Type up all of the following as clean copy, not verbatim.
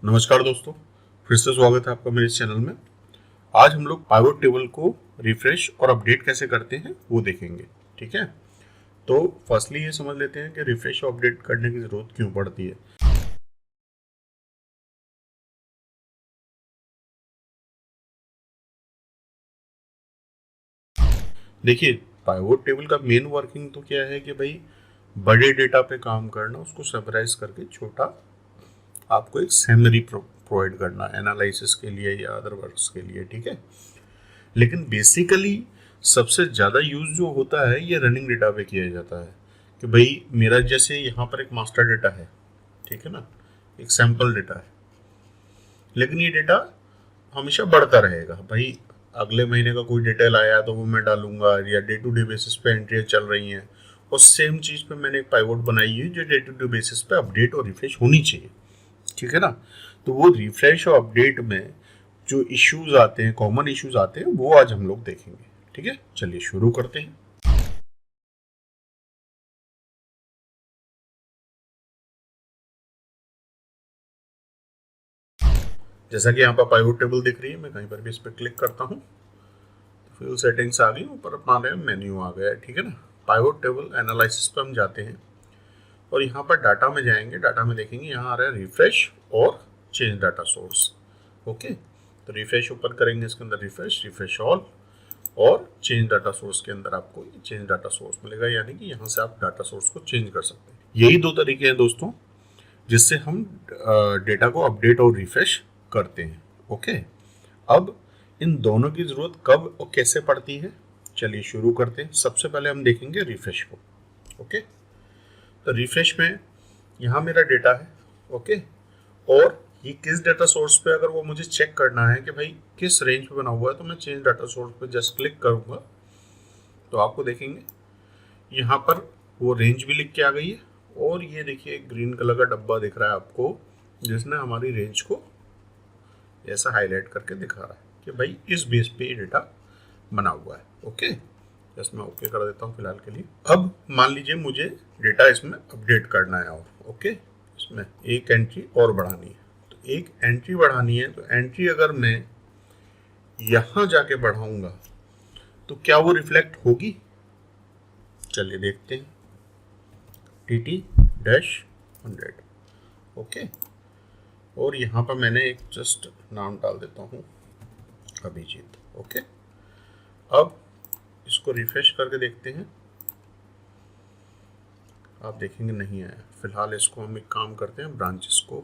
नमस्कार दोस्तों, फिर से स्वागत है आपका मेरे इस चैनल में। आज हम लोग पाइवट टेबल को रिफ्रेश और अपडेट कैसे करते हैं वो देखेंगे। ठीक है, तो फर्स्टली ये समझ लेते हैं कि रिफ्रेश और अपडेट करने की ज़रूरत क्यों पड़ती है। देखिए, पाइवट टेबल का मेन वर्किंग तो क्या है कि भाई बड़े डेटा पे काम करना, उसको समराइज करके छोटा आपको एक समरी प्रोवाइड करना एनालिसिस के लिए या अदर वर्क्स के लिए। ठीक है, लेकिन बेसिकली सबसे ज़्यादा यूज जो होता है ये रनिंग डेटा पे किया जाता है कि भाई मेरा जैसे यहाँ पर एक मास्टर डेटा है, ठीक है ना, एक सैंपल डेटा है, लेकिन ये डेटा हमेशा बढ़ता रहेगा। भाई अगले महीने का कोई डिटेल आया तो वो मैं डालूंगा, या डे टू डे बेसिस पे एंट्रियाँ चल रही हैं और सेम चीज़ पे मैंने एक पाइवट बनाई है जो डे टू डे बेसिस पे अपडेट और रिफ्रेश होनी चाहिए। ठीक है ना, तो वो रिफ्रेश और अपडेट में जो इश्यूज आते हैं, कॉमन इश्यूज आते हैं, वो आज हम लोग देखेंगे। ठीक है, चलिए शुरू करते हैं। जैसा कि यहाँ पर पाइवट टेबल दिख रही है, मैं कहीं पर भी इस पर क्लिक करता हूँ तो फिर सेटिंग्स आ गई, ऊपर अपना मेन्यू आ गया है। ठीक है ना, पाइवट टेबल एनालिसिस पर हम जाते हैं और यहाँ पर डाटा में जाएंगे। डाटा में देखेंगे यहाँ आ रहा है रिफ्रेश और चेंज डाटा सोर्स। ओके, तो रिफ्रेश ऊपर करेंगे, इसके अंदर रिफ्रेश, रिफ्रेश ऑल और चेंज डाटा सोर्स के अंदर आपको चेंज डाटा सोर्स मिलेगा, यानी कि यहाँ से आप डाटा सोर्स को चेंज कर सकते हैं। यही दो तरीके हैं दोस्तों जिससे हम डेटा को अपडेट और रिफ्रेश करते हैं। ओके, अब इन दोनों की ज़रूरत कब और कैसे पड़ती है, चलिए शुरू करते हैं। सबसे पहले हम देखेंगे रिफ्रेश को। ओके, तो रिफ्रेश में यहाँ मेरा डेटा है। ओके, और ये किस डाटा सोर्स पे अगर वो मुझे चेक करना है कि भाई किस रेंज पे बना हुआ है, तो मैं चेंज डाटा सोर्स पे जस्ट क्लिक करूँगा तो आपको देखेंगे यहाँ पर वो रेंज भी लिख के आ गई है। और ये देखिए एक ग्रीन कलर का डब्बा दिख रहा है आपको, जिसने हमारी रेंज को ऐसा हाईलाइट करके दिखा रहा है कि भाई इस बेस पे ये डेटा बना हुआ है। ओके, जस्ट मैं ओके कर देता हूँ फिलहाल के लिए। अब मान लीजिए मुझे डेटा इसमें अपडेट करना है और ओके, इसमें एक एंट्री और बढ़ानी है। तो एक एंट्री बढ़ानी है, तो एंट्री अगर मैं यहाँ जाके बढ़ाऊंगा तो क्या वो रिफ्लेक्ट होगी, चलिए देखते हैं। TT-100। ओके, और यहाँ पर मैंने एक जस्ट नाम डाल देता हूँ, अभिजीत। ओके, अब इसको रिफ्रेश करके देखते हैं। आप देखेंगे नहीं आया। फिलहाल इसको हम एक काम करते हैं, ब्रांचेस को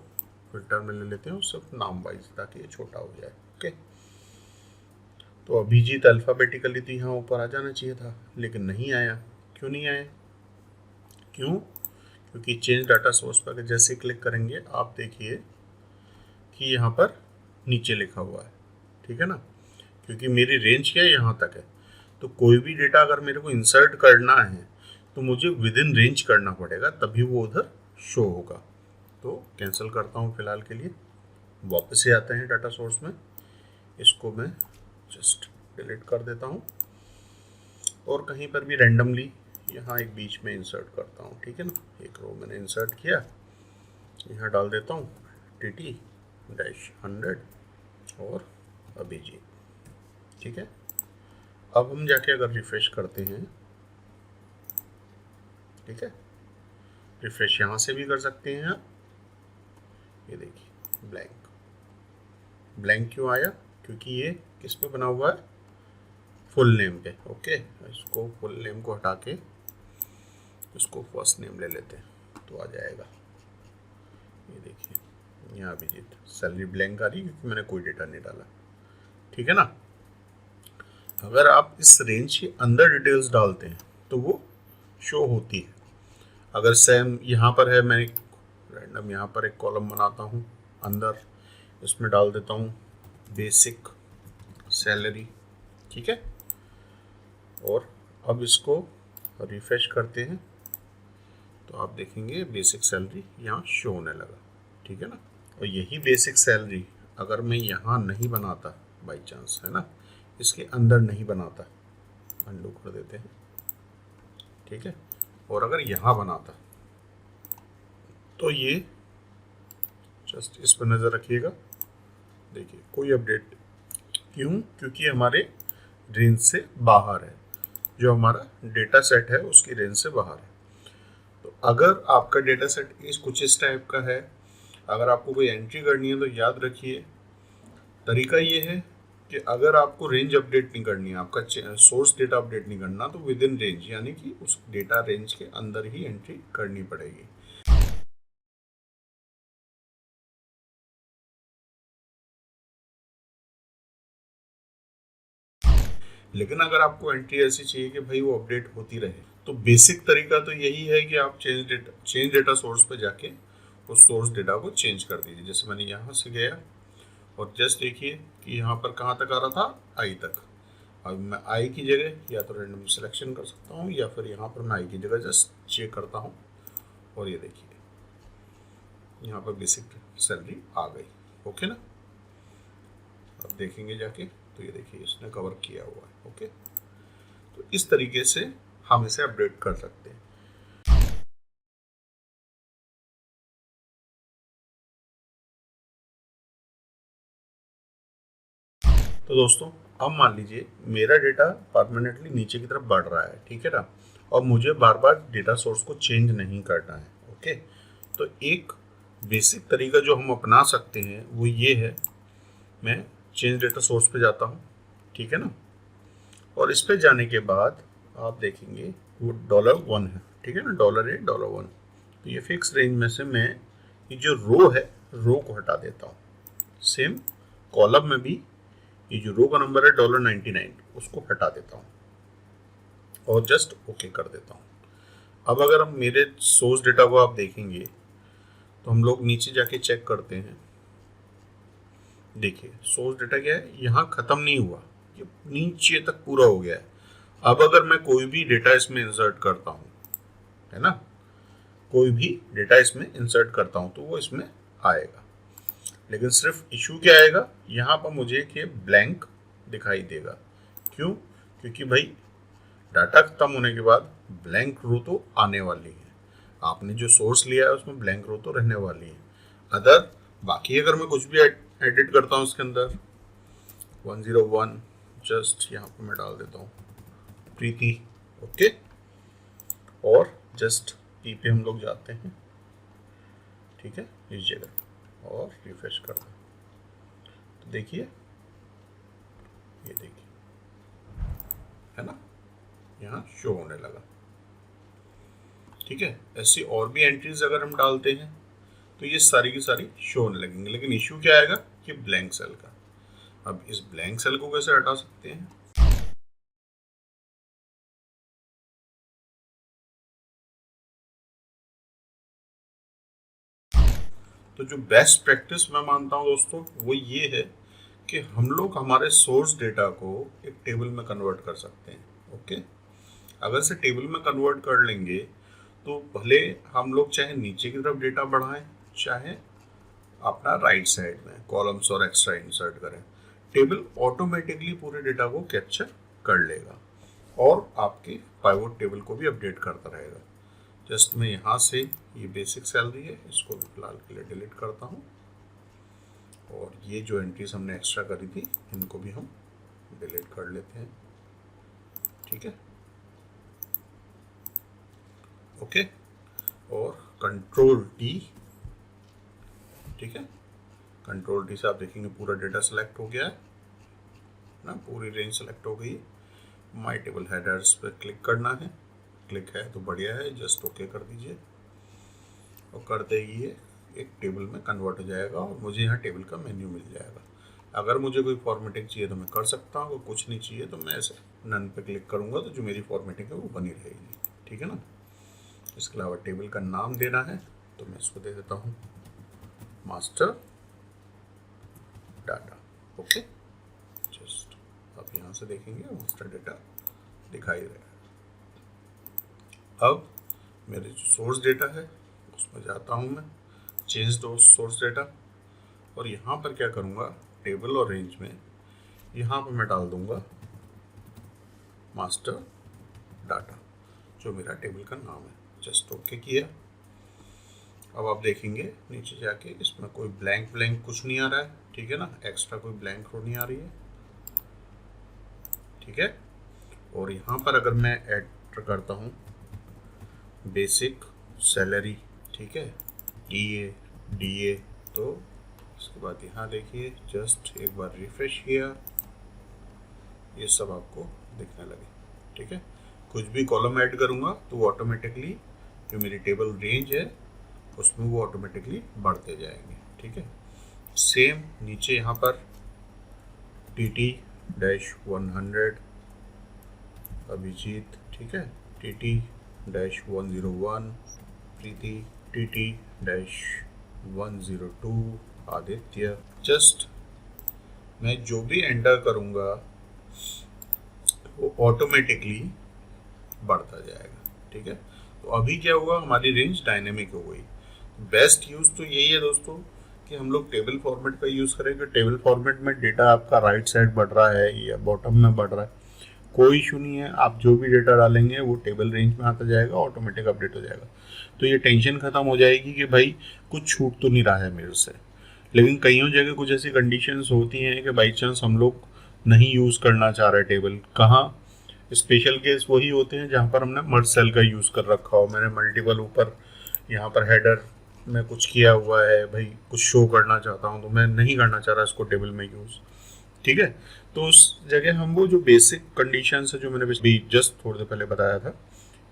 फिल्टर में ले लेते हैं और सिर्फ नाम वाइज, ताकि ये छोटा हो जाए। ओके, तो अभिजीत अल्फ़ाबेटिकली तो यहाँ ऊपर आ जाना चाहिए था, लेकिन नहीं आया। क्यों नहीं आया? क्यों? क्योंकि चेंज डाटा सोर्स पर जैसे क्लिक करेंगे आप देखिए कि यहाँ पर नीचे लिखा हुआ है। ठीक है ना, क्योंकि मेरी रेंज क्या है, यहाँ तक है। तो कोई भी डेटा अगर मेरे को इंसर्ट करना है तो मुझे विद इन रेंज करना पड़ेगा, तभी वो उधर शो होगा। तो कैंसिल करता हूँ फिलहाल के लिए, वापस से आते हैं डाटा सोर्स में। इसको मैं जस्ट डिलीट कर देता हूँ और कहीं पर भी रैंडमली यहाँ एक बीच में इंसर्ट करता हूँ। ठीक है ना, एक रो मैंने इंसर्ट किया, यहाँ डाल देता हूँ TT-100 और अभिजीत। ठीक है, अब हम जाके अगर रिफ्रेश करते हैं, ठीक है, रिफ्रेश यहाँ से भी कर सकते हैं आप। ये देखिए ब्लैंक, ब्लैंक क्यों आया? क्योंकि ये किस पे बना हुआ है, फुल नेम पे। ओके, इसको फुल नेम को हटा के इसको फर्स्ट नेम ले लेते हैं तो आ जाएगा। ये देखिए यहाँ अभिजीत, सैलरी ब्लैंक आ रही है क्योंकि मैंने कोई डेटा नहीं डाला। ठीक है ना, अगर आप इस रेंज के अंदर डिटेल्स डालते हैं तो वो शो होती है। अगर सेम यहाँ पर है, मैं एक रैंडम यहाँ पर एक कॉलम बनाता हूँ, अंदर इसमें डाल देता हूँ बेसिक सैलरी। ठीक है, और अब इसको रिफ्रेश करते हैं तो आप देखेंगे बेसिक सैलरी यहाँ शो होने लगा। ठीक है ना, और यही बेसिक सैलरी अगर मैं यहाँ नहीं बनाता, बाई चांस है ना, इसके अंदर नहीं बनाता, अंडू कर देते हैं। ठीक है, और अगर यहाँ बनाता तो ये जस्ट इस पर नज़र रखिएगा। देखिए कोई अपडेट, क्यों? क्योंकि हमारे रेंज से बाहर है, जो हमारा डेटा सेट है उसकी रेंज से बाहर है। तो अगर आपका डेटा सेट कुछ इस टाइप का है, अगर आपको कोई एंट्री करनी है तो याद रखिए तरीका ये है कि अगर आपको रेंज अपडेट नहीं करनी है, आपका सोर्स डेटा अपडेट नहीं करना, तो विद इन रेंज यानी कि उस डेटा रेंज के अंदर ही एंट्री करनी पड़ेगी। लेकिन अगर आपको एंट्री ऐसी चाहिए कि भाई वो अपडेट होती रहे, तो बेसिक तरीका तो यही है कि आप चेंज डेटा सोर्स पे जाके उस सोर्स डेटा को चेंज कर दीजिए। जैसे मैंने यहाँ से गया और जस्ट देखिए कि यहाँ पर कहाँ तक आ रहा था, आई तक। अब मैं आई की जगह या तो रैंडम सिलेक्शन कर सकता हूँ या फिर यहाँ पर मैं आई की जगह जस्ट चेक करता हूँ और ये देखिए यहाँ पर बेसिक सैलरी आ गई। ओके ना, अब देखेंगे जाके तो ये देखिए इसने कवर किया हुआ है। ओके, तो इस तरीके से हम इसे अपडेट कर सकते हैं। तो दोस्तों अब मान लीजिए मेरा डेटा परमानेंटली नीचे की तरफ बढ़ रहा है, ठीक है ना, और मुझे बार बार डेटा सोर्स को चेंज नहीं करना है। ओके, तो एक बेसिक तरीका जो हम अपना सकते हैं वो ये है, मैं चेंज डेटा सोर्स पे जाता हूँ, ठीक है ना, और इस पे जाने के बाद आप देखेंगे वो $1 है, ठीक है ना, $1 तो ये फिक्स रेंज में से मैं ये जो रो है, रो को हटा देता हूँ। सेम कॉलम में भी ये जो रो का नंबर है $99 उसको हटा देता हूँ और जस्ट ओके कर देता हूँ। अब अगर हम मेरे सोर्स डेटा को आप देखेंगे तो हम लोग नीचे जाके चेक करते हैं। देखिए सोर्स डेटा क्या है, यहाँ खत्म नहीं हुआ, ये नीचे तक पूरा हो गया है। अब अगर मैं कोई भी डेटा इसमें इंसर्ट करता हूँ, है ना, कोई भी डेटा इसमें इंसर्ट करता हूँ तो वो इसमें आएगा। लेकिन सिर्फ इशू क्या आएगा, यहाँ पर मुझे कि ब्लैंक दिखाई देगा। क्यों? क्योंकि भाई डाटा खत्म होने के बाद ब्लैंक रो तो आने वाली है, आपने जो सोर्स लिया है उसमें ब्लैंक रो तो रहने वाली है। अदर बाकी अगर मैं कुछ भी एडिट करता हूँ इसके अंदर 101 जस्ट यहाँ पर मैं डाल देता हूँ प्रीति। ओके, और जस्ट पी पे हम लोग जाते हैं, ठीक है, इस जगह और रिफ्रेश कर दें तो देखिए ये देखिए, है ना, यहाँ शो होने लगा। ठीक है, ऐसी और भी एंट्रीज अगर हम डालते हैं तो ये सारी की सारी शो होने लगेंगे। लेकिन इश्यू क्या आएगा कि ब्लैंक सेल का। अब इस ब्लैंक सेल को कैसे हटा सकते हैं? तो जो बेस्ट प्रैक्टिस मैं मानता हूँ दोस्तों वो ये है कि हम लोग हमारे सोर्स डेटा को एक टेबल में कन्वर्ट कर सकते हैं। ओके, अगर से टेबल में कन्वर्ट कर लेंगे तो भले हम लोग चाहे नीचे की तरफ डेटा बढ़ाएं, चाहे अपना राइट साइड में कॉलम्स और एक्स्ट्रा इंसर्ट करें, टेबल ऑटोमेटिकली पूरे डेटा को कैप्चर कर लेगा और आपके पाइवोट टेबल को भी अपडेट करता रहेगा। जस्ट मैं यहाँ से ये बेसिक सैलरी है इसको भी फिलहाल के लिए डिलीट करता हूँ और ये जो एंट्रीज हमने एक्स्ट्रा करी थी इनको भी हम डिलीट कर लेते हैं। ठीक है, ओके, और कंट्रोल टी, ठीक है, कंट्रोल टी से आप देखेंगे पूरा डेटा सेलेक्ट हो गया है ना, पूरी रेंज सेलेक्ट हो गई। माई टेबल हेडर्स पर क्लिक करना है, क्लिक है तो बढ़िया है, जस्ट ओके कर दीजिए और करते ही ये एक टेबल में कन्वर्ट हो जाएगा और मुझे यहाँ टेबल का मेन्यू मिल जाएगा। अगर मुझे कोई फॉर्मेटिंग चाहिए तो मैं कर सकता हूँ, अगर कुछ नहीं चाहिए तो मैं ऐसे नन पे क्लिक करूँगा तो जो मेरी फॉर्मेटिंग है वो बनी रहेगी। ठीक है ना, इसके अलावा टेबल का नाम देना है तो मैं इसको दे देता हूँ मास्टर डाटा। ओके, जस्ट आप यहाँ से देखेंगे मास्टर डाटा दिखाई दे रहा है। अब मेरे जो सोर्स डेटा है उसमें जाता हूँ मैं, चेंज दो सोर्स डेटा, और यहाँ पर क्या करूँगा, टेबल और रेंज में यहाँ पर मैं डाल दूँगा मास्टर डाटा जो मेरा टेबल का नाम है। जस्ट ओके किया अब आप देखेंगे नीचे जाके इसमें कोई ब्लैंक कुछ नहीं आ रहा है, ठीक है ना, एक्स्ट्रा कोई ब्लैंक रो नहीं आ रही है, ठीक है। और यहाँ पर अगर मैं एंटर करता हूँ बेसिक सैलरी, ठीक है, DA, तो उसके बाद यहाँ देखिए जस्ट एक बार रिफ्रेश किया, ये सब आपको दिखने लगे, ठीक है। कुछ भी कॉलम ऐड करूँगा तो वो ऑटोमेटिकली जो मेरी टेबल रेंज है उसमें वो ऑटोमेटिकली बढ़ते जाएंगे, ठीक है। सेम नीचे यहाँ पर TT-100 अभिजीत, ठीक है, TT-101 प्रीति, TT-102 आदित्य। जस्ट मैं जो भी एंटर करूँगा वो ऑटोमेटिकली बढ़ता जाएगा, ठीक है। तो अभी क्या हुआ, हमारी रेंज डायनेमिक हो गई। बेस्ट यूज़ तो यही है दोस्तों कि हम लोग टेबल फॉर्मेट का यूज़ करेंगे। टेबल फॉर्मेट में डेटा आपका राइट साइड बढ़ रहा है या बॉटम में बढ़ रहा है, कोई इशू नहीं है, आप जो भी डेटा डालेंगे वो टेबल रेंज में आता जाएगा, ऑटोमेटिक अपडेट हो जाएगा। तो ये टेंशन ख़त्म हो जाएगी कि भाई कुछ छूट तो नहीं रहा है मेरे से। लेकिन कईयों जगह कुछ ऐसी कंडीशंस होती हैं कि बाई चांस हम लोग नहीं यूज़ करना चाह रहे टेबल, कहाँ स्पेशल केस वही होते हैं जहाँ पर हमने मर्ज सेल का यूज़ कर रखा हो, मैंने मल्टीपल ऊपर यहाँ पर हेडर में कुछ किया हुआ है, भाई कुछ शो करना चाहता हूँ तो मैं नहीं करना चाह रहा इसको टेबल में यूज़, ठीक है। तो उस जगह हम वो जो बेसिक कंडीशंस है जो मैंने भी जस्ट थोड़ी देर पहले बताया था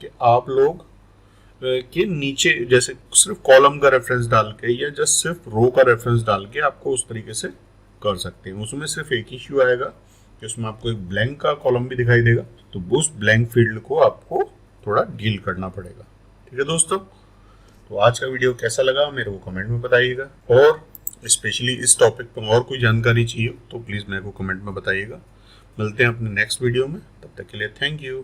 कि आप लोग के नीचे जैसे सिर्फ कॉलम का रेफरेंस डाल के या जस्ट सिर्फ रो का रेफरेंस डाल के आपको उस तरीके से कर सकते हैं। उसमें सिर्फ एक ही इश्यू आएगा कि उसमें आपको एक ब्लैंक का कॉलम भी दिखाई देगा, तो उस ब्लैंक फील्ड को आपको थोड़ा डील करना पड़ेगा, ठीक है दोस्तों। तो आज का वीडियो कैसा लगा मेरे को कमेंट में बताइएगा, और स्पेशली इस टॉपिक पर और कोई जानकारी चाहिए तो प्लीज़ मेरे को कमेंट में बताइएगा। मिलते हैं अपने नेक्स्ट वीडियो में, तब तक के लिए थैंक यू।